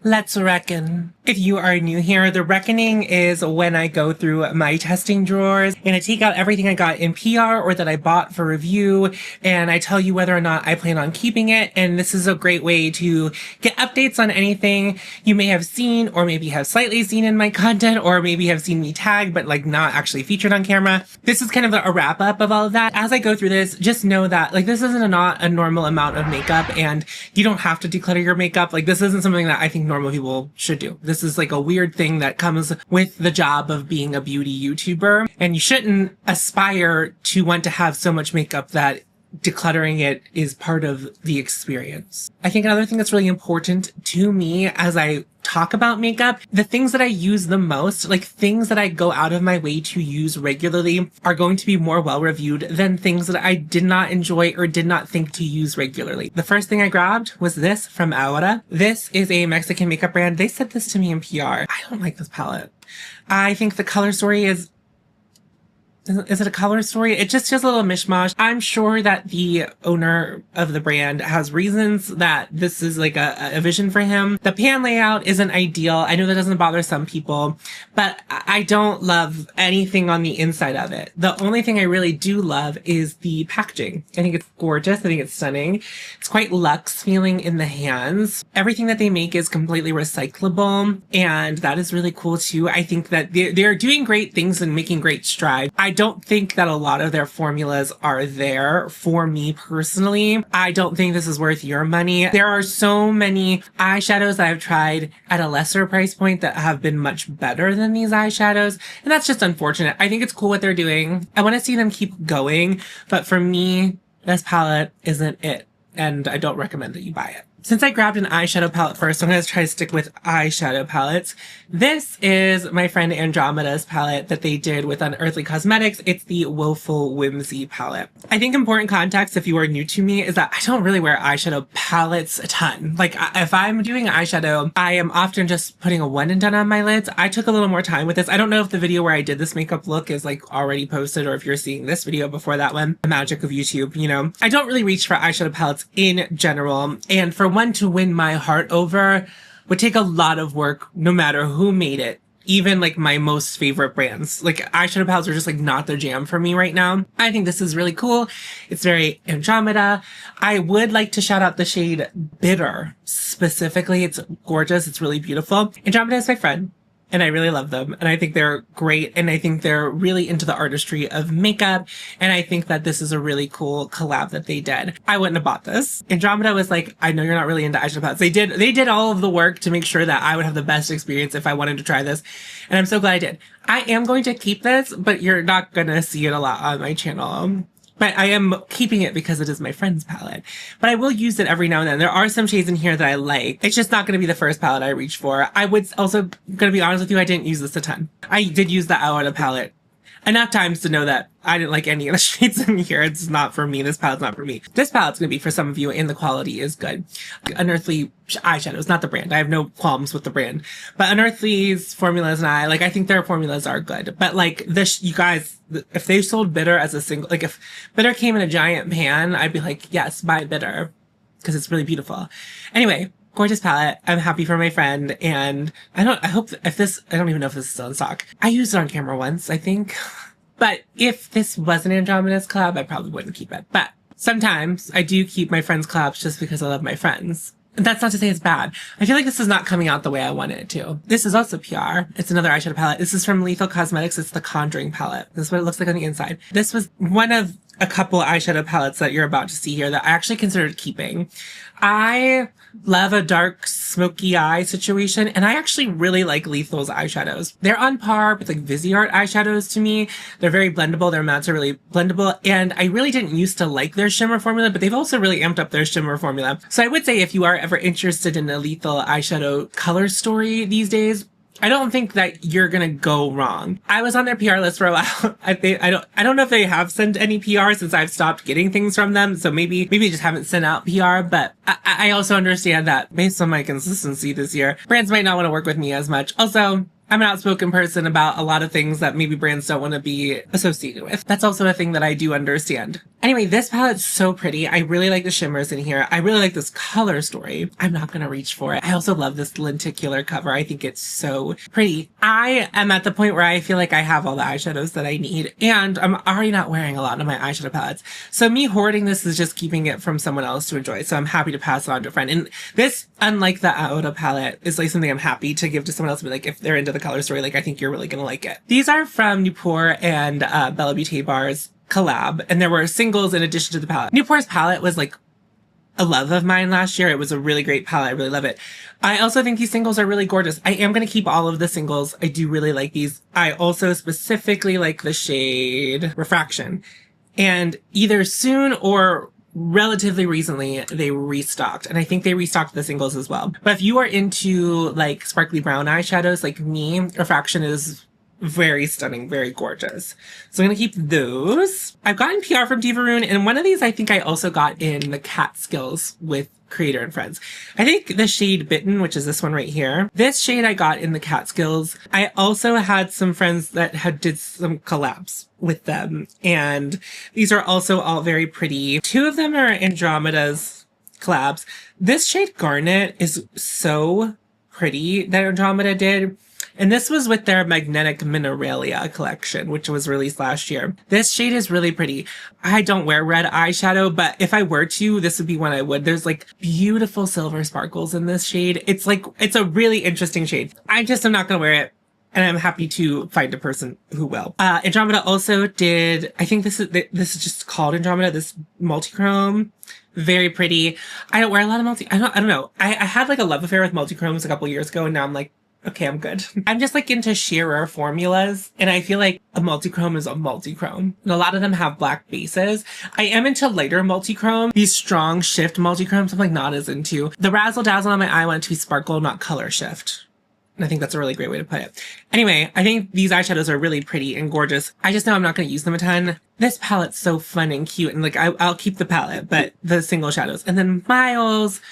Let's reckon. If you are new here, the reckoning is when I go through my testing drawers and I take out everything I got in PR or that I bought for review, and I tell you whether or not I plan on keeping it. And this is a great way to get updates on anything you may have seen or maybe have slightly seen in my content, or maybe have seen me tag but like not actually featured on camera. This is kind of a wrap up of all of that. As I go through this, just know that like this isn't not a normal amount of makeup, and you don't have to declutter your makeup. Like this isn't something that I think normal people should do. This is like a weird thing that comes with the job of being a beauty YouTuber, and you shouldn't aspire to want to have so much makeup that decluttering it is part of the experience. I think another thing that's really important to me as I talk about makeup, the things that I use the most, like things that I go out of my way to use regularly, are going to be more well reviewed than things that I did not enjoy or did not think to use regularly. The first thing I grabbed was this from Aora. This is a Mexican makeup brand. They said this to me in PR. I don't like this palette. I think the color story is it a color story? It just feels a little mishmash. I'm sure that the owner of the brand has reasons that this is like a vision for him. The pan layout isn't ideal. I know that doesn't bother some people, but I don't love anything on the inside of it. The only thing I really do love is the packaging. I think it's gorgeous. I think it's stunning. It's quite luxe feeling in the hands. Everything that they make is completely recyclable, and that is really cool too. I think that they're doing great things and making great strides. I don't think that a lot of their formulas are there for me personally. I don't think this is worth your money. There are so many eyeshadows that I've tried at a lesser price point that have been much better than these eyeshadows, and that's just unfortunate. I think it's cool what they're doing. I want to see them keep going, but for me, this palette isn't it, and I don't recommend that you buy it. Since I grabbed an eyeshadow palette first, I'm going to try to stick with eyeshadow palettes. This is my friend Andromeda's palette that they did with Unearthly Cosmetics. It's the Woeful Whimsy palette. I think important context, if you are new to me, is that I don't really wear eyeshadow palettes a ton. Like if I'm doing eyeshadow, I am often just putting a one and done on my lids. I took a little more time with this. I don't know if the video where I did this makeup look is like already posted, or if you're seeing this video before that one. The magic of YouTube, you know. I don't really reach for eyeshadow palettes in general, and for one to win my heart over would take a lot of work no matter who made it. Even like my most favorite brands. Like eyeshadow palettes are just like not the jam for me right now. I think this is really cool. It's very Andromeda. I would like to shout out the shade Bitter specifically. It's gorgeous. It's really beautiful. Andromeda is my friend, and I really love them, and I think they're great, and I think they're really into the artistry of makeup, and I think that this is a really cool collab that they did. I wouldn't have bought this. Andromeda was like, I know you're not really into eyeshadow palettes. They did all of the work to make sure that I would have the best experience if I wanted to try this, and I'm so glad I did. I am going to keep this, but you're not gonna see it a lot on my channel. But I am keeping it because it is my friend's palette. But I will use it every now and then. There are some shades in here that I like. It's just not going to be the first palette I reach for. I would also, going to be honest with you, I didn't use this a ton. I did use the Aora palette enough times to know that I didn't like any of the shades in here. It's not for me. This palette's not for me. This palette's going to be for some of you, and the quality is good. Unearthly eyeshadows, not the brand. I have no qualms with the brand. But Unearthly's formulas and I think their formulas are good. But like this, you guys, if they sold Bitter as a single, like if Bitter came in a giant pan, I'd be like, yes, buy Bitter, because it's really beautiful. Anyway, gorgeous palette. I'm happy for my friend, and I don't even know if this is still in stock. I used it on camera once, I think. But if this was an Andromeda's collab, I probably wouldn't keep it. But sometimes I do keep my friends' collabs just because I love my friends. And that's not to say it's bad. I feel like this is not coming out the way I wanted it to. This is also PR. It's another eyeshadow palette. This is from Lethal Cosmetics. It's the Conjuring palette. This is what it looks like on the inside. This was one of a couple eyeshadow palettes that you're about to see here that I actually considered keeping. I love a dark smoky eye situation, and I actually really like Lethal's eyeshadows. They're on par with like Viseart eyeshadows to me. They're very blendable. Their mattes are really blendable, and I really didn't used to like their shimmer formula, but they've also really amped up their shimmer formula. So I would say if you are ever interested in a Lethal eyeshadow color story these days, I don't think that you're gonna go wrong. I was on their PR list for a while. I don't know if they have sent any PR since I've stopped getting things from them. So maybe they just haven't sent out PR, but I also understand that based on my consistency this year, brands might not want to work with me as much. Also, I'm an outspoken person about a lot of things that maybe brands don't want to be associated with. That's also a thing that I do understand. Anyway, this palette's so pretty. I really like the shimmers in here. I really like this color story. I'm not going to reach for it. I also love this lenticular cover. I think it's so pretty. I am at the point where I feel like I have all the eyeshadows that I need, and I'm already not wearing a lot of my eyeshadow palettes. So me hoarding this is just keeping it from someone else to enjoy. So I'm happy to pass it on to a friend. And this, unlike the Aora palette, is like something I'm happy to give to someone else. Be like, if they're into the color story, like I think you're really going to like it. These are from Noopur and bellabeautebar's collab, and there were singles in addition to the palette. Noopur's palette was like a love of mine last year. It was a really great palette. I really love it. I also think these singles are really gorgeous. I am going to keep all of the singles. I do really like these. I also specifically like the shade Refraction, and either soon or relatively recently they restocked, and I think they restocked the singles as well. But if you are into like sparkly brown eyeshadows like me, Refraction is very stunning, very gorgeous. So I'm going to keep those. I've gotten PR from Dieverune, and one of these I think I also got in the Catskills with Creator and Friends. I think the shade Bitten, which is this one right here. This shade I got in the Catskills. I also had some friends that did some collabs with them, and these are also all very pretty. Two of them are Andromeda's collabs. This shade Garnet is so pretty that Andromeda did. And this was with their Magnetic Mineralia collection, which was released last year. This shade is really pretty. I don't wear red eyeshadow, but if I were to, this would be one I would. There's like beautiful silver sparkles in this shade. It's a really interesting shade. I just am not going to wear it, and I'm happy to find a person who will. Andromeda also did, I think this is just called Andromeda, this multichrome. Very pretty. I don't wear a lot of I don't know. I had like a love affair with multichromes a couple years ago, and now I'm like, okay, I'm good. I'm just like into sheerer formulas, and I feel like a multichrome is a multichrome. And a lot of them have black bases. I am into lighter multichrome. These strong shift multichromes I'm like not as into. The Razzle Dazzle on my eye want it to be sparkle, not color shift. And I think that's a really great way to put it. Anyway, I think these eyeshadows are really pretty and gorgeous. I just know I'm not going to use them a ton. This palette's so fun and cute, and like I'll keep the palette, but the single shadows. And then Miles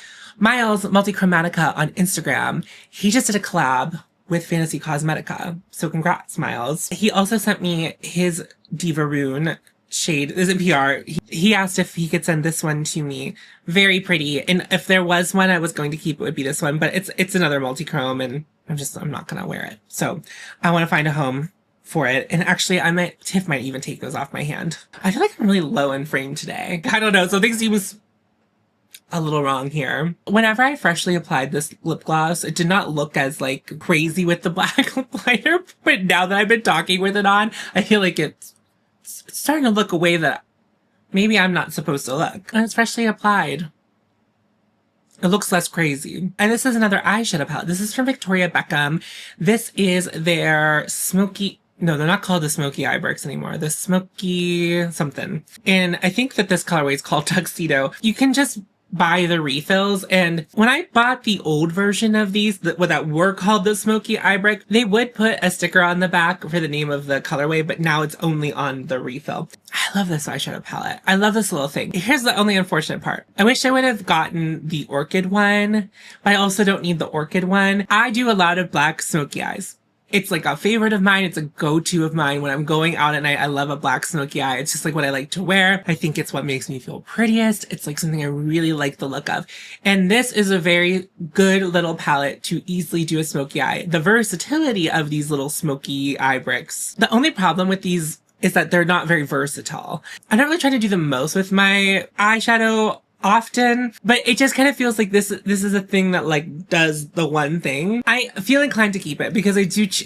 Multichromatica on Instagram, he just did a collab with Fantasy Cosmetica. So congrats, Miles. He also sent me his Dieverune shade. This is PR. He asked if he could send this one to me. Very pretty. And if there was one I was going to keep, it would be this one, but it's another multichrome, and I'm not going to wear it. So I want to find a home for it. And actually Tiff might even take those off my hand. I feel like I'm really low in frame today. I don't know. So things seem a little wrong here. Whenever I freshly applied this lip gloss, it did not look as like crazy with the black lip liner, but now that I've been talking with it on, I feel like it's starting to look a way that maybe I'm not supposed to look. And it's freshly applied. It looks less crazy. And this is another eyeshadow palette. This is from Victoria Beckham. This is their smoky, no, they're not called the smoky eye bricks anymore. The smoky something. And I think that this colorway is called Tuxedo. You can just buy the refills, and when I bought the old version of these that were called the smoky eye brick, they would put a sticker on the back for the name of the colorway, but now it's only on the refill. I love this eyeshadow palette. I love this little thing. Here's the only unfortunate part. I wish I would have gotten the orchid one, but I also don't need the orchid one. I do a lot of black smoky eyes. It's like a favorite of mine. It's a go-to of mine when I'm going out at night. I love a black smoky eye. It's just like what I like to wear. I think it's what makes me feel prettiest. It's like something I really like the look of. And this is a very good little palette to easily do a smoky eye. The versatility of these little smoky eye bricks. The only problem with these is that they're not very versatile. I'm not really trying to do the most with my eyeshadow often, but it just kind of feels like this is a thing that like does the one thing. I feel inclined to keep it because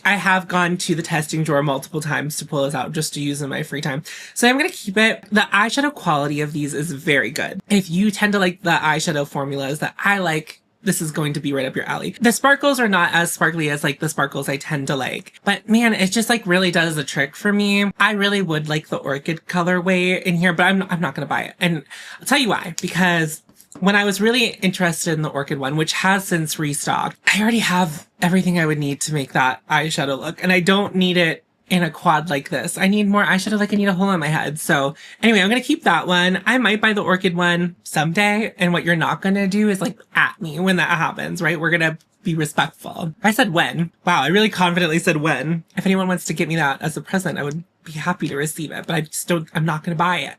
I have gone to the testing drawer multiple times to pull this out just to use in my free time. So I'm going to keep it. The eyeshadow quality of these is very good. If you tend to like the eyeshadow formulas that I like, this is going to be right up your alley. The sparkles are not as sparkly as like the sparkles I tend to like, but man, it just like really does the trick for me. I really would like the orchid colorway in here, but I'm not going to buy it. And I'll tell you why, because when I was really interested in the orchid one, which has since restocked, I already have everything I would need to make that eyeshadow look, and I don't need it in a quad like this. I need more eyeshadow, like I need a hole in my head. So anyway, I'm going to keep that one. I might buy the orchid one someday. And what you're not going to do is like at me when that happens, right? We're going to be respectful. I said when. Wow, I really confidently said when. If anyone wants to get me that as a present, I would be happy to receive it, but I'm not going to buy it.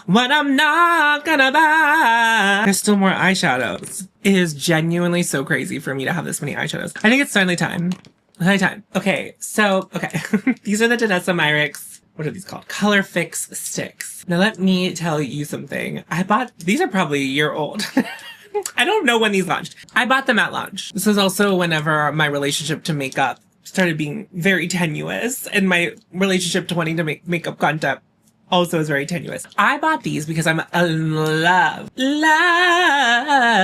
what I'm not gonna buy. There's still more eyeshadows. It is genuinely so crazy for me to have this many eyeshadows. I think it's finally time. Okay, so, these are the Danessa Myricks. What are these called? Colorfix sticks. Now let me tell you something. These are probably a year old. I don't know when these launched. I bought them at launch. This is also whenever my relationship to makeup started being very tenuous, and my relationship to wanting to make makeup content also is very tenuous. I bought these because I'm in love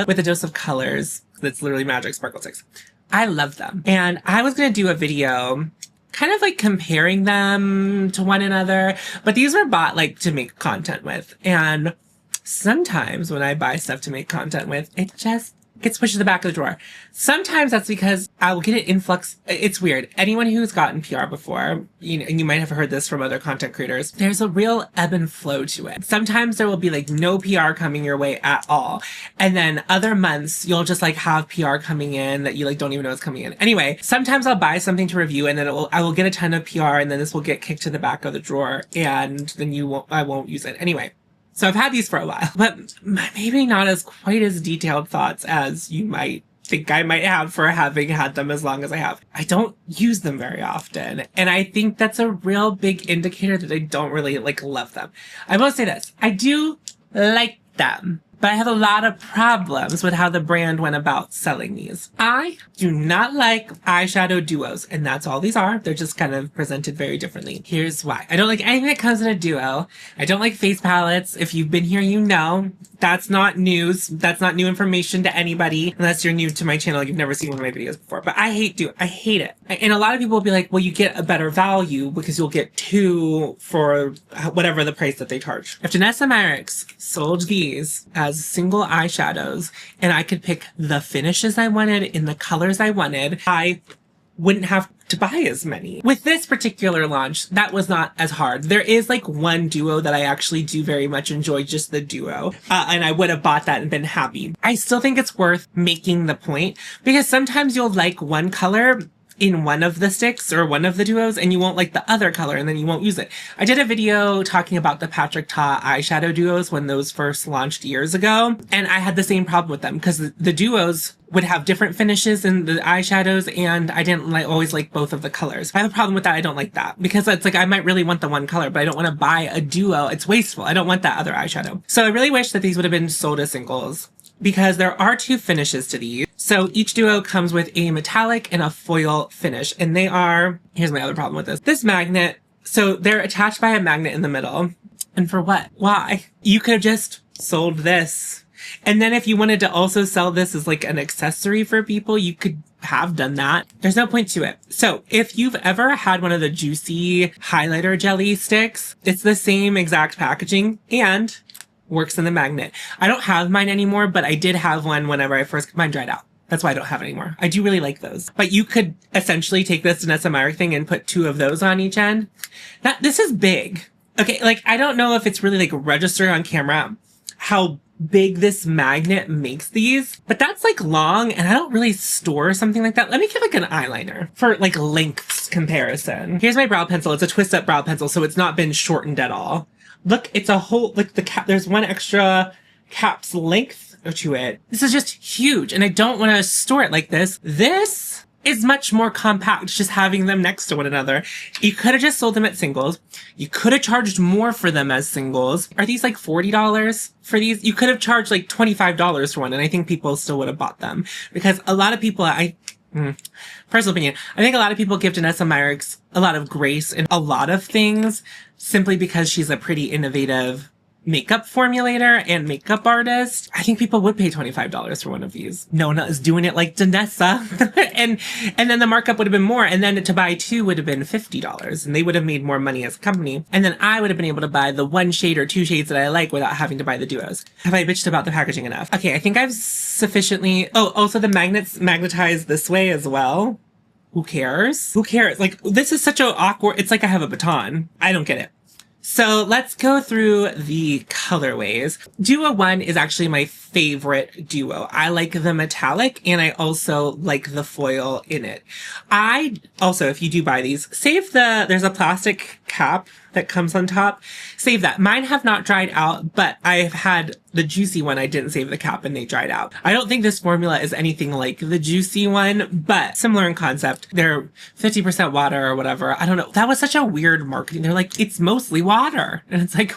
with a dose of colors. That's literally magic sparkle sticks. I love them. And I was going to do a video kind of like comparing them to one another, but these were bought like to make content with. And sometimes when I buy stuff to make content with, it just gets pushed to the back of the drawer. Sometimes that's because I will get an influx. It's weird. Anyone who's gotten PR before, you know, and you might have heard this from other content creators, there's a real ebb and flow to it. Sometimes there will be like no PR coming your way at all. And then other months you'll just like have PR coming in that you like don't even know it's coming in. Anyway, sometimes I'll buy something to review and then I will get a ton of PR and then this will get kicked to the back of the drawer and then I won't use it. Anyway. So I've had these for a while, but maybe not as quite as detailed thoughts as you might think I might have for having had them as long as I have. I don't use them very often. And I think that's a real big indicator that I don't really like love them. I will say this. I do like them, but I have a lot of problems with how the brand went about selling these. I do not like eyeshadow duos, and that's all these are. They're just kind of presented very differently. Here's why. I don't like anything that comes in a duo. I don't like face palettes. If you've been here, you know. That's not news. That's not new information to anybody, unless you're new to my channel. You've never seen one of my videos before. But I hate duo. I hate it. And a lot of people will be like, well, you get a better value because you'll get two for whatever the price that they charge. If Danessa Myricks sold these as single eyeshadows and I could pick the finishes I wanted in the colors I wanted, I wouldn't have to buy as many. With this particular launch, that was not as hard. There is like one duo that I actually do very much enjoy, just the duo. And I would have bought that and been happy. I still think it's worth making the point because sometimes you'll like one color in one of the sticks or one of the duos and you won't like the other color and then you won't use it. I did a video talking about the Patrick Ta eyeshadow duos when those first launched years ago. And I had the same problem with them because the duos would have different finishes in the eyeshadows and I didn't always like both of the colors. I have a problem with that. I don't like that because it's like I might really want the one color, but I don't want to buy a duo. It's wasteful. I don't want that other eyeshadow. So I really wish that these would have been sold as singles because there are two finishes to these. So each duo comes with a metallic and a foil finish. And they are, here's my other problem with this. This magnet, so they're attached by a magnet in the middle. And for what? Why? You could have just sold this. And then if you wanted to also sell this as like an accessory for people, you could have done that. There's no point to it. So if you've ever had one of the juicy highlighter jelly sticks, it's the same exact packaging and works in the magnet. I don't have mine anymore, but I did have one whenever mine dried out. That's why I don't have it anymore. I do really like those. But you could essentially take this Danessa Myricks thing and put two of those on each end. This is big. Okay, like I don't know if it's really like registering on camera how big this magnet makes these, but that's like long and I don't really store something like that. Let me get like an eyeliner for like lengths comparison. Here's my brow pencil. It's a twist up brow pencil, so it's not been shortened at all. Look, it's a whole, like the cap, there's one extra cap's length to it. This is just huge and I don't want to store it like this. This is much more compact, just having them next to one another. You could have just sold them at singles. You could have charged more for them as singles. Are these like $40 for these? You could have charged like $25 for one and I think people still would have bought them because a lot of people, personal opinion, I think a lot of people give Danessa Myricks a lot of grace in a lot of things simply because she's a pretty innovative makeup formulator and makeup artist. I think people would pay $25 for one of these. Nona is doing it like Danessa. and then the markup would have been more. And then to buy two would have been $50 and they would have made more money as a company. And then I would have been able to buy the one shade or two shades that I like without having to buy the duos. Have I bitched about the packaging enough? Okay, I think I've sufficiently... Oh, also the magnets magnetize this way as well. Who cares? Who cares? Like, this is such an awkward... It's like I have a baton. I don't get it. So let's go through the colorways. Duo 1 is actually my favorite duo. I like the metallic and I also like the foil in it. I also, if you do buy these, there's a plastic cap that comes on top. Save that. Mine have not dried out, but I've had the juicy one. I didn't save the cap and they dried out. I don't think this formula is anything like the juicy one, but similar in concept. They're 50% water or whatever. I don't know. That was such a weird marketing. They're like, it's mostly water. And it's like,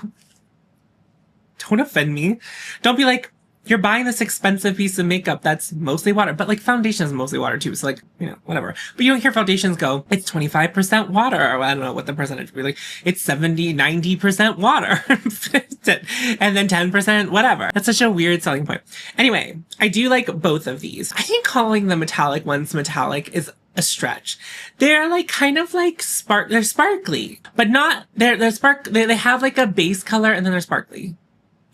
don't offend me. Don't be like, you're buying this expensive piece of makeup that's mostly water, but like foundation is mostly water too. So like, you know, whatever. But you don't hear foundations go, it's 25% water. Or I don't know what the percentage would be like. It's 70, 90% water. And then 10% whatever. That's such a weird selling point. Anyway, I do like both of these. I think calling the metallic ones metallic is a stretch. They're like kind of like they're sparkly, but not, they have like a base color and then they're sparkly.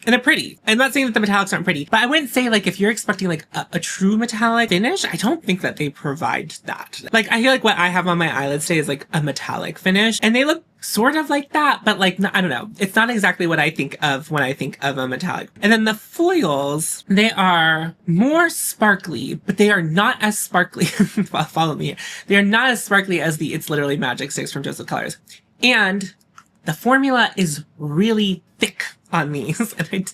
And they're pretty. I'm not saying that the metallics aren't pretty, but I wouldn't say like if you're expecting like a true metallic finish, I don't think that they provide that. Like I feel like what I have on my eyelids today is like a metallic finish and they look sort of like that, but like, I don't know. It's not exactly what I think of when I think of a metallic. And then the foils, they are more sparkly, but they are not as sparkly. Follow me here. They are not as sparkly as the It's Literally Magic Sticks from Joseph Colors. And the formula is really thick on these. And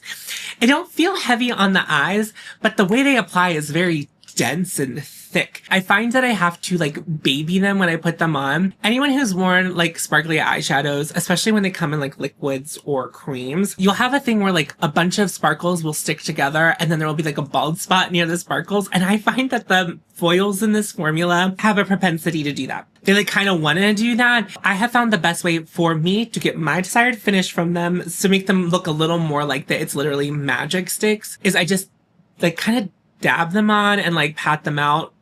I don't feel heavy on the eyes, but the way they apply is very dense and thick. I find that I have to like baby them when I put them on. Anyone who's worn like sparkly eyeshadows, especially when they come in like liquids or creams, you'll have a thing where like a bunch of sparkles will stick together and then there will be like a bald spot near the sparkles. And I find that the foils in this formula have a propensity to do that. They like kind of want to do that. I have found the best way for me to get my desired finish from them to make them look a little more like the It's Literally Magic Sticks is I just like kind of dab them on and like pat them out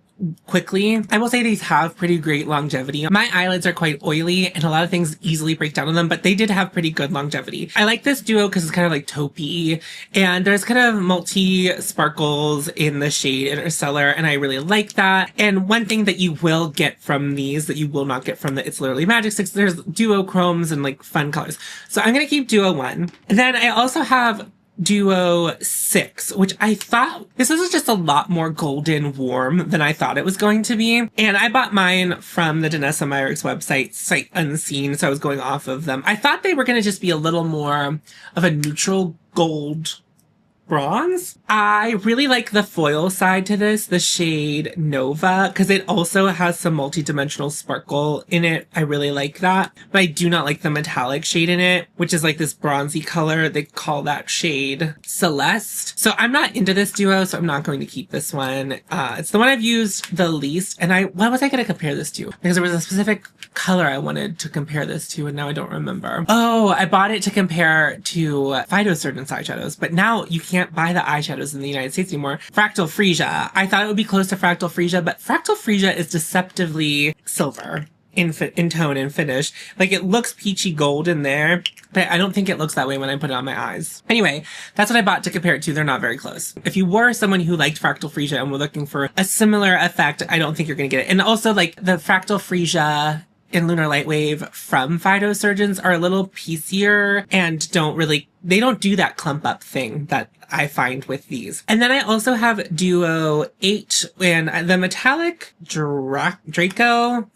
quickly. I will say these have pretty great longevity. My eyelids are quite oily and a lot of things easily break down on them, but they did have pretty good longevity. I like this duo because it's kind of like taupey and there's kind of multi sparkles in the shade Interstellar and I really like that. And one thing that you will get from these that you will not get from the It's Literally Magic Sticks, there's duo chromes and like fun colors. So I'm going to keep duo 1. Then I also have Duo 6, which I thought this was just a lot more golden warm than I thought it was going to be. And I bought mine from the Danessa Myricks website, sight unseen, so I was going off of them. I thought they were going to just be a little more of a neutral gold bronze. I really like the foil side to this, the shade Nova, because it also has some multi-dimensional sparkle in it. I really like that, but I do not like the metallic shade in it, which is like this bronzy color. They call that shade Celeste. So I'm not into this duo, so I'm not going to keep this one. It's the one I've used the least, and what was I going to compare this to? Because there was a specific color I wanted to compare this to, and now I don't remember. Oh, I bought it to compare to Phytosurgeon's eyeshadows, but now you can't buy the eyeshadows in the United States anymore. Fractal Freesia. I thought it would be close to Fractal Freesia, but Fractal Freesia is deceptively silver in tone and finish. Like it looks peachy gold in there, but I don't think it looks that way when I put it on my eyes. Anyway, that's what I bought to compare it to. They're not very close. If you were someone who liked Fractal Freesia and were looking for a similar effect, I don't think you're going to get it. And also like the Fractal Freesia in Lunar Lightwave from Phytosurgeons are a little piecier and they don't do that clump up thing that I find with these. And then I also have Duo 8 and the metallic Draco.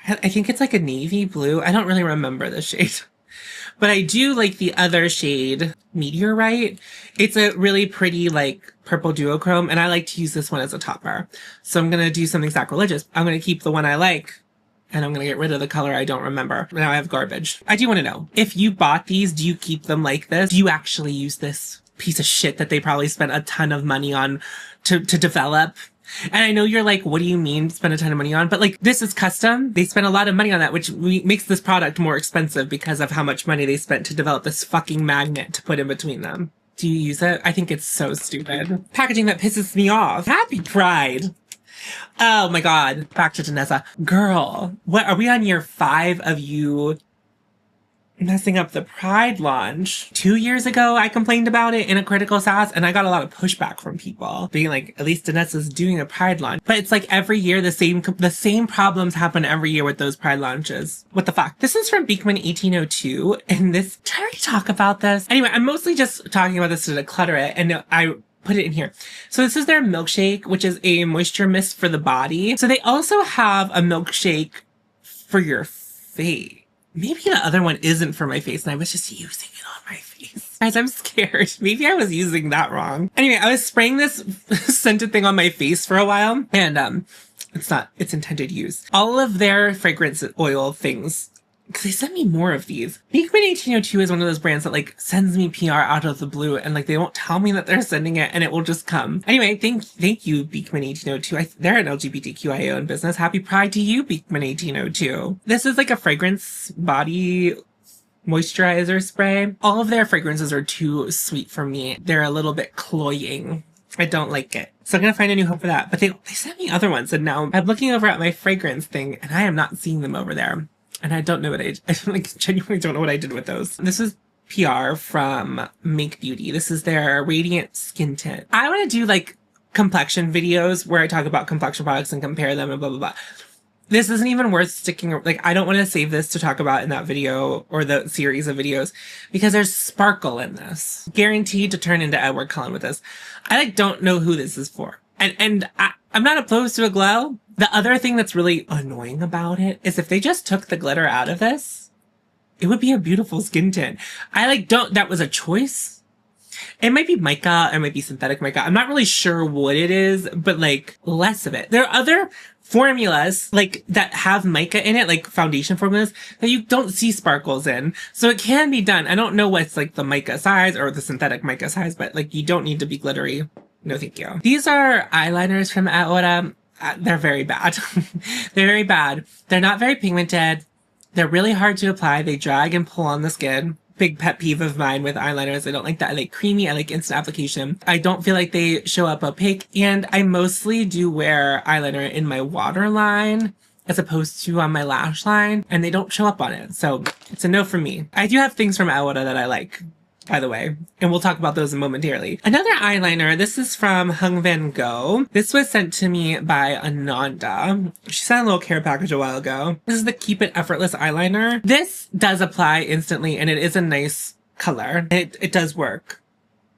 I think it's like a navy blue. I don't really remember the shade. But I do like the other shade, Meteorite. It's a really pretty like purple duochrome and I like to use this one as a topper. So I'm going to do something sacrilegious. I'm going to keep the one I like. And I'm going to get rid of the color I don't remember. Now I have garbage. I do want to know, if you bought these, do you keep them like this? Do you actually use this piece of shit that they probably spent a ton of money on to develop? And I know you're like, what do you mean spend a ton of money on? But like, this is custom. They spent a lot of money on that, which makes this product more expensive because of how much money they spent to develop this fucking magnet to put in between them. Do you use it? I think it's so stupid. Packaging that pisses me off. Happy Pride. Oh my god. Back to Danessa. Girl, what are we on year 5 of you messing up the Pride launch? 2 years ago, I complained about it in a critical sass and I got a lot of pushback from people being like, at least Danessa's doing a Pride launch. But it's like every year, the same problems happen every year with those Pride launches. What the fuck? This is from Beekman 1802 and this, did I already talk about this? Anyway, I'm mostly just talking about this to declutter it and I put it in here. So this is their milkshake, which is a moisture mist for the body. So they also have a milkshake for your face. maybe the other one isn't for my face and I was just using it on my face. Guys, I'm scared. Maybe I was using that wrong. Anyway, I was spraying this scented thing on my face for a while, and it's not its intended use. All of their fragrance oil things, because they sent me more of these. Beekman 1802 is one of those brands that like sends me PR out of the blue, and like they won't tell me that they're sending it, and it will just come. Anyway, thank you, Beekman 1802. They're an LGBTQIA owned business. Happy Pride to you, Beekman 1802. This is like a fragrance body moisturizer spray. All of their fragrances are too sweet for me. They're a little bit cloying. I don't like it. So I'm going to find a new home for that. But they sent me other ones, and now I'm looking over at my fragrance thing and I am not seeing them over there. And I don't know what I like, genuinely don't know what I did with those. This is PR from Make Beauty. This is their Radiant Skin Tint. I want to do like complexion videos where I talk about complexion products and compare them and blah, blah, blah. This isn't even worth sticking, like, I don't want to save this to talk about in that video or the series of videos because there's sparkle in this. Guaranteed to turn into Edward Cullen with this. I like don't know who this is for. And I'm not opposed to a glow. The other thing that's really annoying about it is if they just took the glitter out of this, it would be a beautiful skin tint. That was a choice. It might be mica, it might be synthetic mica. I'm not really sure what it is, but like less of it. There are other formulas like that have mica in it, like foundation formulas that you don't see sparkles in. So it can be done. I don't know what's like the mica size or the synthetic mica size, but like you don't need to be glittery. No, thank you. These are eyeliners from Aora. They're very bad. They're very bad. They're not very pigmented. They're really hard to apply. They drag and pull on the skin. Big pet peeve of mine with eyeliners. I don't like that. I like creamy. I like instant application. I don't feel like they show up opaque. And I mostly do wear eyeliner in my waterline as opposed to on my lash line. And they don't show up on it. So it's a no for me. I do have things from Aora that I like, by the way, and we'll talk about those momentarily. Another eyeliner, this is from Vanngo. This was sent to me by Ananda. She sent a little care package a while ago. This is the Keep It Effortless eyeliner. This does apply instantly, and it is a nice color. It does work.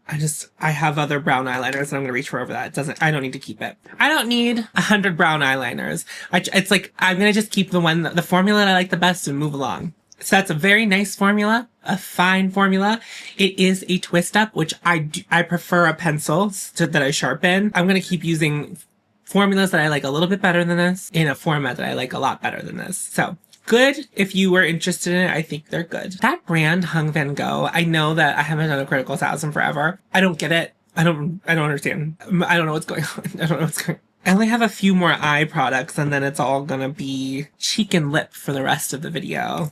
I have other brown eyeliners, and I'm gonna reach for over that. I don't need to keep it. I don't need 100 brown eyeliners. It's like, I'm gonna just keep the formula that I like the best and move along. So that's a very nice formula, a fine formula. It is a twist up, which I prefer a pencil that I sharpen. I'm going to keep using formulas that I like a little bit better than this in a format that I like a lot better than this. So good. If you were interested in it, I think they're good. That brand Vanngo, I know that I haven't done a critical 1000 forever. I don't get it. I don't understand. I don't know what's going on. I don't know what's going on. I only have a few more eye products and then it's all gonna be cheek and lip for the rest of the video.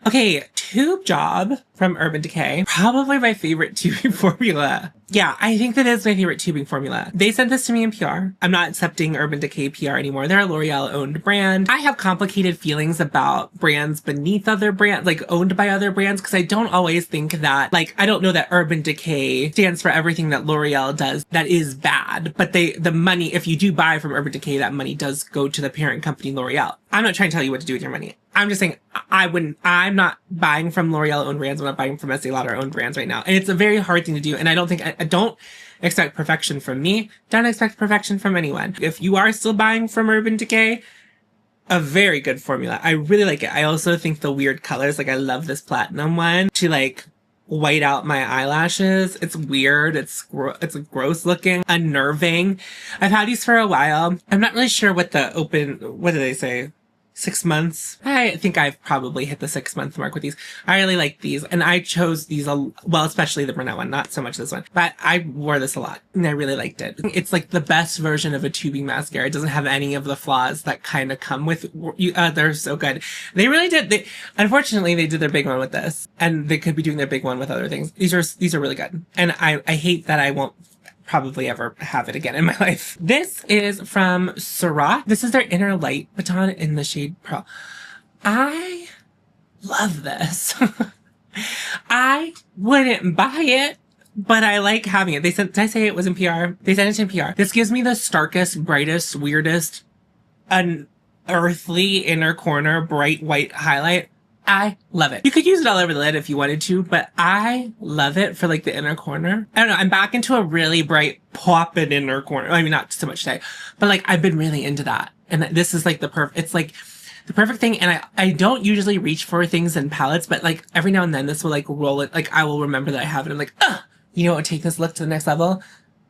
Okay, Tube Job from Urban Decay. Probably my favorite tubing formula. Yeah, I think that is my favorite tubing formula. They sent this to me in PR. I'm not accepting Urban Decay PR anymore. They're a L'Oreal owned brand. I have complicated feelings about brands beneath other brands, like owned by other brands, because I don't always think that, like, I don't know that Urban Decay stands for everything that L'Oreal does that is bad. But the money, if you do buy from Urban Decay, that money does go to the parent company L'Oreal. I'm not trying to tell you what to do with your money. I'm just saying I'm not buying from L'Oreal owned brands. I'm not buying from Estee Lauder owned brands right now. And it's a very hard thing to do. And I don't expect perfection from me. Don't expect perfection from anyone. If you are still buying from Urban Decay, a very good formula. I really like it. I also think the weird colors, like I love this platinum one to like white out my eyelashes. It's weird. It's gross looking, unnerving. I've had these for a while. I'm not really sure what do they say? 6 months. I think I've probably hit the 6 month mark with these. I really like these, and I chose these, well, especially the brunette one, not so much this one, but I wore this a lot and I really liked it. It's like the best version of a tubing mascara. It doesn't have any of the flaws that kind of come with they're so good. They really did. Unfortunately, they did their big one with this, and they could be doing their big one with other things. These are really good, and I hate that I won't probably ever have it again in my life. This is from Surratt. This is their Inner Light Baton in the shade Perle. I love this. I wouldn't buy it, but I like having it. Did I say it was in PR? They sent it in PR. This gives me the starkest, brightest, weirdest, unearthly inner corner, bright white highlight. I love it. You could use it all over the lid if you wanted to, but I love it for like the inner corner. I don't know. I'm back into a really bright poppin' inner corner. I mean, not so much today, but like I've been really into that. And this is like it's like the perfect thing. And I don't usually reach for things in palettes, but like every now and then this will like roll it. Like I will remember that I have it. I'm like, you know what would take this look to the next level?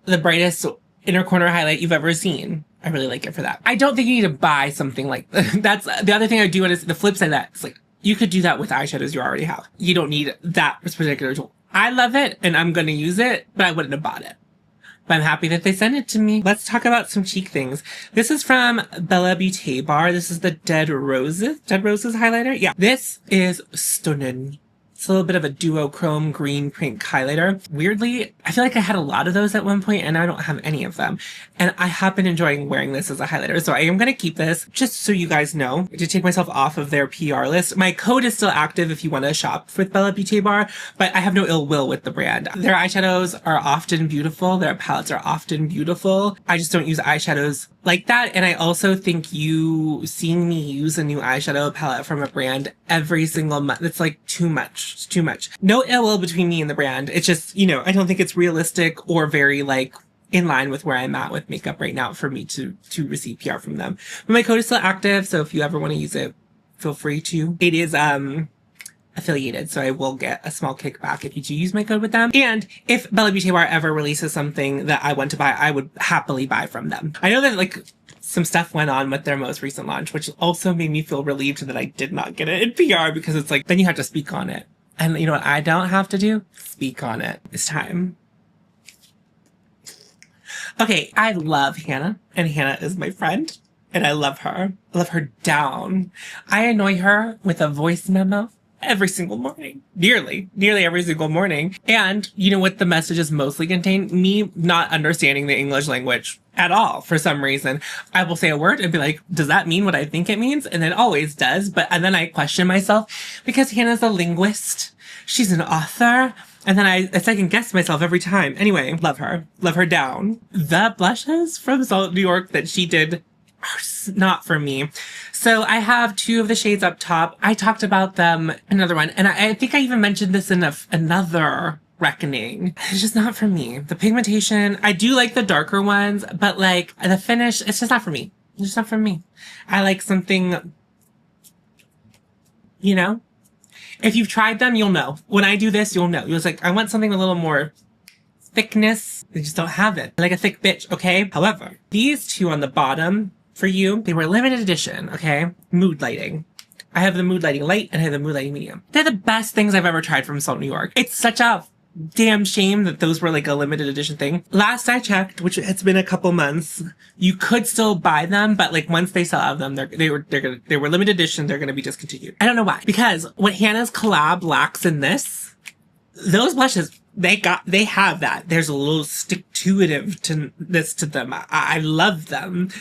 The brightest inner corner highlight you've ever seen. I really like it for that. I don't think you need to buy something like that's the other thing I do. Is the flip side of that. It's like, you could do that with eyeshadows you already have. You don't need that particular tool. I love it and I'm going to use it, but I wouldn't have bought it. But I'm happy that they sent it to me. Let's talk about some cheek things. This is from bellabeautebar. This is the Dead Roses highlighter. Yeah, this is stunning. It's a little bit of a duochrome green pink highlighter. Weirdly, I feel like I had a lot of those at one point and I don't have any of them. And I have been enjoying wearing this as a highlighter. So I am going to keep this just so you guys know to take myself off of their PR list. My code is still active if you want to shop with bellabeautebar, but I have no ill will with the brand. Their eyeshadows are often beautiful. Their palettes are often beautiful. I just don't use eyeshadows like that. And I also think seeing me use a new eyeshadow palette from a brand every single month, it's like too much. It's too much. No ill will between me and the brand. It's just, you know, I don't think it's realistic or very like in line with where I'm at with makeup right now for me to receive PR from them. But my code is still active, so if you ever want to use it, feel free to. It is affiliated, so I will get a small kickback if you do use my code with them. And if bellabeautebar ever releases something that I want to buy, I would happily buy from them. I know that like some stuff went on with their most recent launch, which also made me feel relieved that I did not get it in PR, because it's like, then you have to speak on it. And you know what I don't have to do? Speak on it. It's time. Okay, I love Hannah, and Hannah is my friend, and I love her. I love her down. I annoy her with a voice memo every single morning. Nearly every single morning. And you know what the messages mostly contain? Me not understanding the English language at all for some reason. I will say a word and be like, does that mean what I think it means? And it always does. And then I question myself because Hannah's a linguist. She's an author. And then I second guess myself every time. Anyway, love her. Love her down. The blushes from Salt New York that she did are not for me. So I have two of the shades up top. I talked about them, another one. And I think I even mentioned this in another reckoning. It's just not for me. The pigmentation, I do like the darker ones, but like the finish, it's just not for me. It's just not for me. I like something, you know? If you've tried them, you'll know. When I do this, you'll know. You're just like, I want something a little more thickness. They just don't have it. I like a thick bitch, okay? However, these two on the bottom for you, they were limited edition, okay? Mood lighting. I have the mood lighting light and I have the mood lighting medium. They're the best things I've ever tried from Salt New York. It's such a damn shame that those were like a limited edition thing. Last I checked, which it's been a couple months, you could still buy them, but like once they sell out of them, they were limited edition. They're going to be discontinued. I don't know why, because what Hannah's collab lacks in this, those blushes, they have that. There's a little stick-to-itive to them. I love them.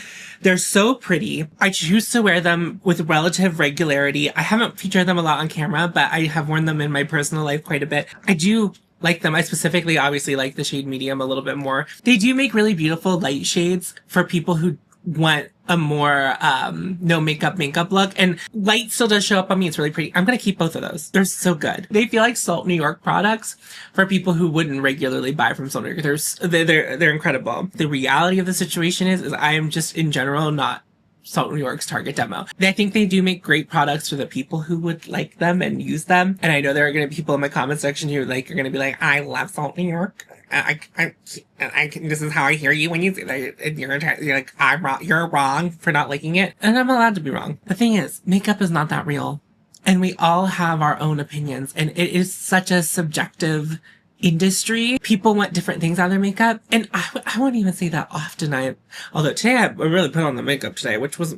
They're so pretty. I choose to wear them with relative regularity. I haven't featured them a lot on camera, but I have worn them in my personal life quite a bit. I do like them. I specifically obviously like the shade medium a little bit more. They do make really beautiful light shades for people who want a more no makeup look, and light still does show up on me. It's really pretty. I'm gonna keep both of those. They're so good. They feel like Salt New York products for people who wouldn't regularly buy from Salt New York. They're incredible. The reality of the situation is I am just in general not Salt New York's target demo. I think they do make great products for the people who would like them and use them. And I know there are going to be people in my comment section who like are going to be like, I love Salt New York. This is how I hear you when you say that, and you're like, you're wrong for not liking it. And I'm allowed to be wrong. The thing is, makeup is not that real. And we all have our own opinions. And it is such a subjective industry. People want different things out of their makeup. And I won't even say that often. Although today I really put on the makeup today, which was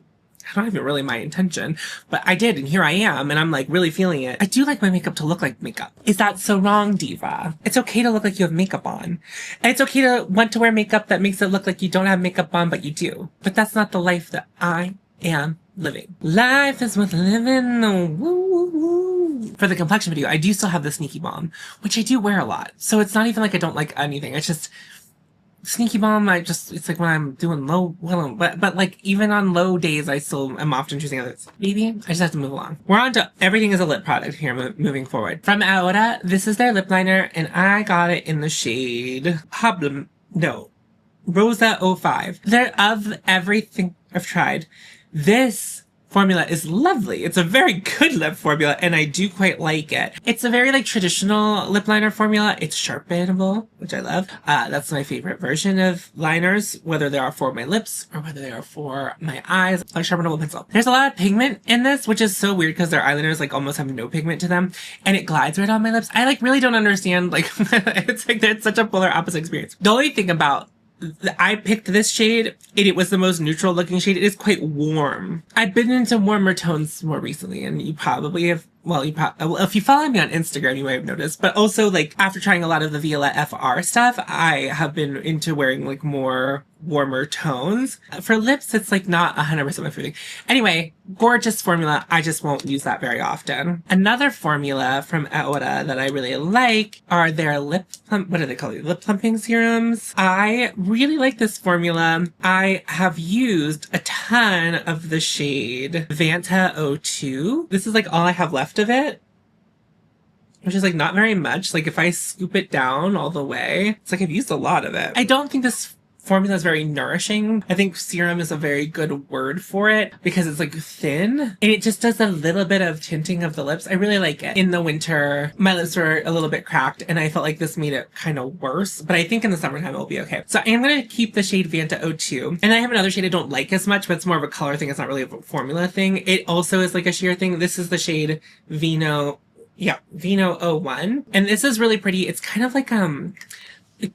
not even really my intention, but I did. And here I am. And I'm like really feeling it. I do like my makeup to look like makeup. Is that so wrong, Diva? It's okay to look like you have makeup on. And it's okay to want to wear makeup that makes it look like you don't have makeup on, but you do. But that's not the life that I am living. Life is worth living. Woo, woo, woo. For the complexion video, I do still have the Sneaky Balm, which I do wear a lot. So it's not even like I don't like anything. It's just Sneaky Balm. It's like when I'm doing low, but like even on low days, I still am often choosing others. Maybe I just have to move along. We're on to everything is a lip product here moving forward. From Aora, this is their lip liner, and I got it in the shade Rosa 05. They're of everything I've tried. This formula is lovely. It's a very good lip formula, and I do quite like it. It's a very like traditional lip liner formula. It's sharpenable, which I love. That's my favorite version of liners, whether they are for my lips or whether they are for my eyes. Like sharpenable pencil. There's a lot of pigment in this, which is so weird because their eyeliners like almost have no pigment to them, and it glides right on my lips. I like really don't understand. Like it's like it's such a polar opposite experience. The only thing about I picked this shade, and it was the most neutral looking shade. It is quite warm. I've been into warmer tones more recently, and you probably have, well, if you follow me on Instagram, you might have noticed. But also, like, after trying a lot of the Violette FR stuff, I have been into wearing, like, more warmer tones. For lips, it's, like, not 100% my favorite. Anyway, gorgeous formula. I just won't use that very often. Another formula from Aora that I really like are their lip plump, what do they call it? Lip plumping serums. I really like this formula. I have used a ton of the shade Vanta 02. This is, like, all I have left of it, which is like not very much. Like if I scoop it down all the way, it's like I've used a lot of it. I don't think this formula is very nourishing. I think serum is a very good word for it because it's like thin and it just does a little bit of tinting of the lips. I really like it. In the winter, my lips were a little bit cracked and I felt like this made it kind of worse, but I think in the summertime it'll be okay. So I am going to keep the shade Vanta 02. And I have another shade I don't like as much, but it's more of a color thing. It's not really a formula thing. It also is like a sheer thing. This is the shade Vino 01. And this is really pretty. It's kind of like,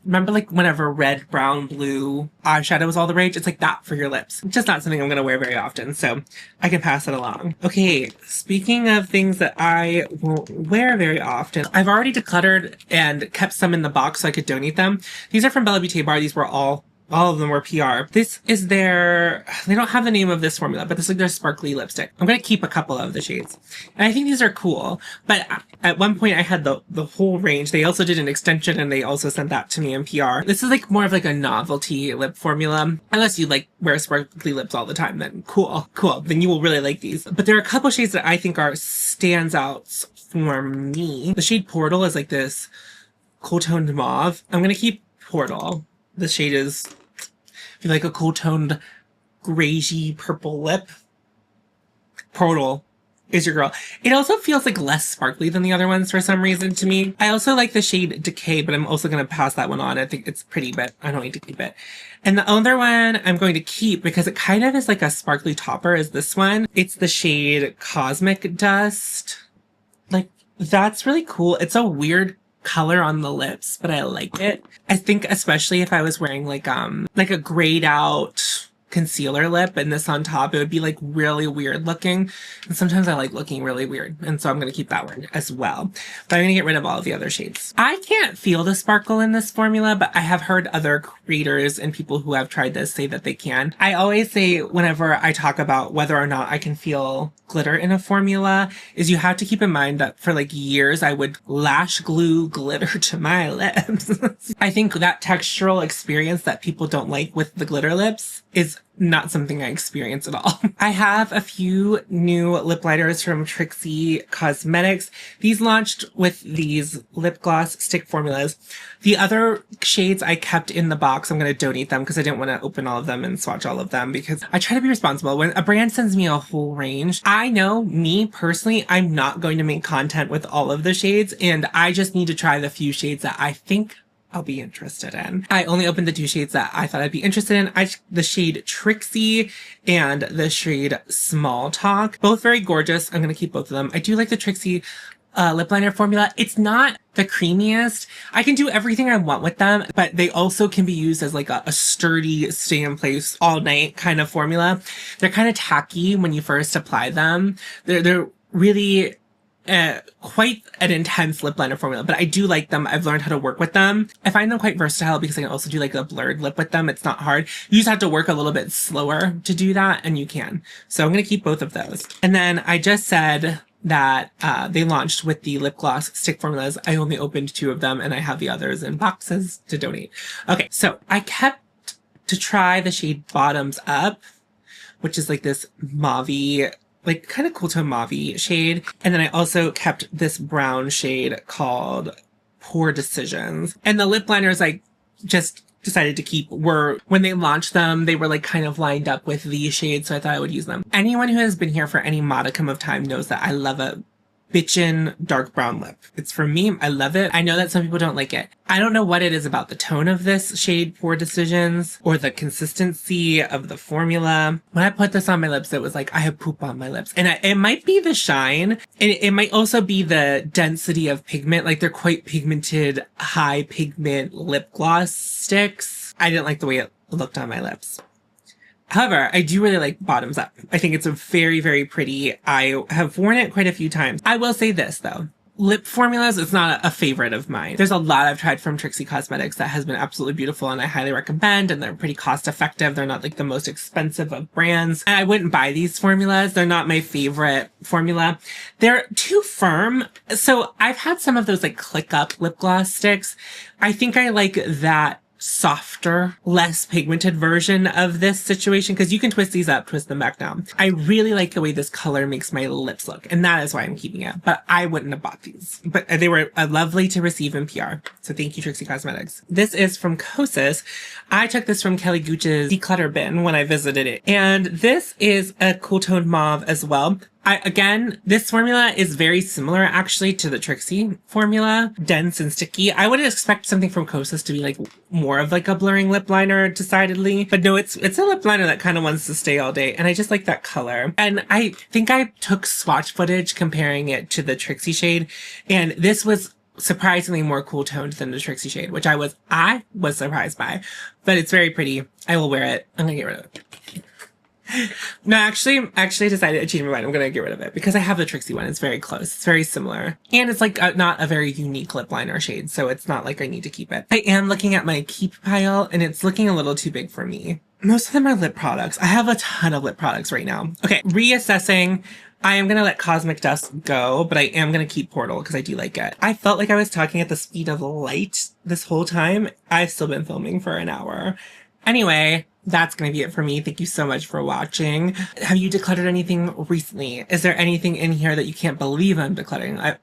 remember like whenever red, brown, blue eyeshadow was all the rage? It's like that for your lips. Just not something I'm going to wear very often, so I can pass it along. Okay, speaking of things that I won't wear very often, I've already decluttered and kept some in the box so I could donate them. These are from bellabeautebar. These were all of them were PR. This is their, they don't have the name of this formula, but this is like their sparkly lipstick. I'm going to keep a couple of the shades. And I think these are cool. But at one point I had the whole range. They also did an extension and they also sent that to me in PR. This is like more of like a novelty lip formula. Unless you like wear sparkly lips all the time, then cool. Then you will really like these. But there are a couple shades that I think are standouts for me. The shade Portal is like this cool toned mauve. I'm going to keep Portal. The shade is, if you like a cool toned grayish purple lip, Portal is your girl. It also feels like less sparkly than the other ones for some reason to me. I also like the shade Decay, but I'm also going to pass that one on. I think it's pretty, but I don't need to keep it. And the other one I'm going to keep because it kind of is like a sparkly topper is this one. It's the shade Cosmic Dust. Like, that's really cool. It's a weird color on the lips, but I like it. I think especially if I was wearing like a grayed out concealer lip and this on top, it would be like really weird looking. And sometimes I like looking really weird. And so I'm going to keep that one as well. But I'm going to get rid of all of the other shades. I can't feel the sparkle in this formula, but I have heard other creators and people who have tried this say that they can. I always say whenever I talk about whether or not I can feel glitter in a formula is you have to keep in mind that for like years I would lash glue glitter to my lips. I think that textural experience that people don't like with the glitter lips is not something I experience at all. I have a few new lip liners from Trixie Cosmetics. These launched with these lip gloss stick formulas. The other shades I kept in the box. I'm going to donate them because I didn't want to open all of them and swatch all of them because I try to be responsible. When a brand sends me a whole range, I know me personally, I'm not going to make content with all of the shades and I just need to try the few shades that I think I'll be interested in. I only opened the two shades that I thought I'd be interested in. The shade Trixie and the shade Small Talk. Both very gorgeous. I'm going to keep both of them. I do like the Trixie lip liner formula. It's not the creamiest. I can do everything I want with them, but they also can be used as like a sturdy stay in place all night kind of formula. They're kind of tacky when you first apply them. They're really quite an intense lip liner formula, but I do like them. I've learned how to work with them. I find them quite versatile because I can also do like a blurred lip with them. It's not hard. You just have to work a little bit slower to do that, and you can. So I'm going to keep both of those. And then I just said that they launched with the lip gloss stick formulas. I only opened two of them, and I have the others in boxes to donate. Okay, so I kept to try the shade Bottoms Up, which is like this mauve-y, like kind of cool tone mauve shade. And then I also kept this brown shade called Poor Decisions. And the lip liners I just decided to keep were when they launched them, they were like kind of lined up with these shades, so I thought I would use them. Anyone who has been here for any modicum of time knows that I love a bitchin' dark brown lip. It's for me. I love it. I know that some people don't like it. I don't know what it is about the tone of this shade for Decisions or the consistency of the formula. When I put this on my lips, it was like I have poop on my lips. And it might be the shine. And it might also be the density of pigment. Like they're quite pigmented, high pigment lip gloss sticks. I didn't like the way it looked on my lips. However, I do really like Bottoms Up. I think it's a very, very pretty. I have worn it quite a few times. I will say this though. Lip formulas, it's not a favorite of mine. There's a lot I've tried from Trixie Cosmetics that has been absolutely beautiful and I highly recommend, and they're pretty cost effective. They're not like the most expensive of brands. And I wouldn't buy these formulas. They're not my favorite formula. They're too firm. So I've had some of those like click up lip gloss sticks. I think I like that softer, less pigmented version of this situation because you can twist these up, twist them back down. I really like the way this color makes my lips look, and that is why I'm keeping it. But I wouldn't have bought these. But they were lovely to receive in PR. So thank you, Trixie Cosmetics. This is from Kosas. I took this from Kelly Gooch's declutter bin when I visited it. And this is a cool toned mauve as well. Again, this formula is very similar actually to the Trixie formula, dense and sticky. I would expect something from Kosas to be like more of like a blurring lip liner decidedly, but no, it's a lip liner that kind of wants to stay all day. And I just like that color. And I think I took swatch footage comparing it to the Trixie shade, and this was surprisingly more cool toned than the Trixie shade, which I was surprised by, but it's very pretty. I will wear it. I'm gonna get rid of it. No, actually, I decided to change my mind. I'm going to get rid of it because I have the Trixie one. It's very close. It's very similar. And it's like not a very unique lip liner shade. So it's not like I need to keep it. I am looking at my keep pile and it's looking a little too big for me. Most of them are lip products. I have a ton of lip products right now. Okay, reassessing. I am going to let Cosmic Dust go, but I am going to keep Portal because I do like it. I felt like I was talking at the speed of light this whole time. I've still been filming for an hour. Anyway, that's going to be it for me. Thank you so much for watching. Have you decluttered anything recently? Is there anything in here that you can't believe I'm decluttering?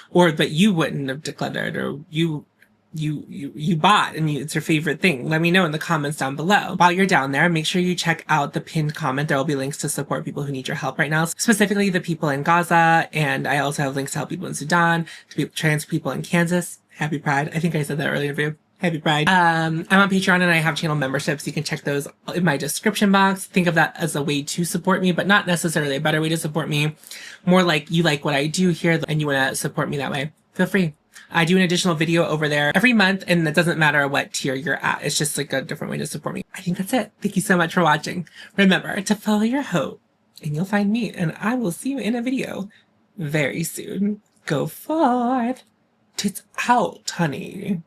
Or that you wouldn't have decluttered, or you bought and it's your favorite thing? Let me know in the comments down below. While you're down there, make sure you check out the pinned comment. There will be links to support people who need your help right now, specifically the people in Gaza. And I also have links to help people in Sudan, to trans people in Kansas. Happy Pride. I think I said that earlier in the video. Happy Pride. I'm on Patreon and I have channel memberships. You can check those in my description box. Think of that as a way to support me, but not necessarily a better way to support me. More like you like what I do here and you want to support me that way. Feel free. I do an additional video over there every month, and it doesn't matter what tier you're at. It's just like a different way to support me. I think that's it. Thank you so much for watching. Remember to follow your hope and you'll find me, and I will see you in a video very soon. Go forth. Tits out, honey.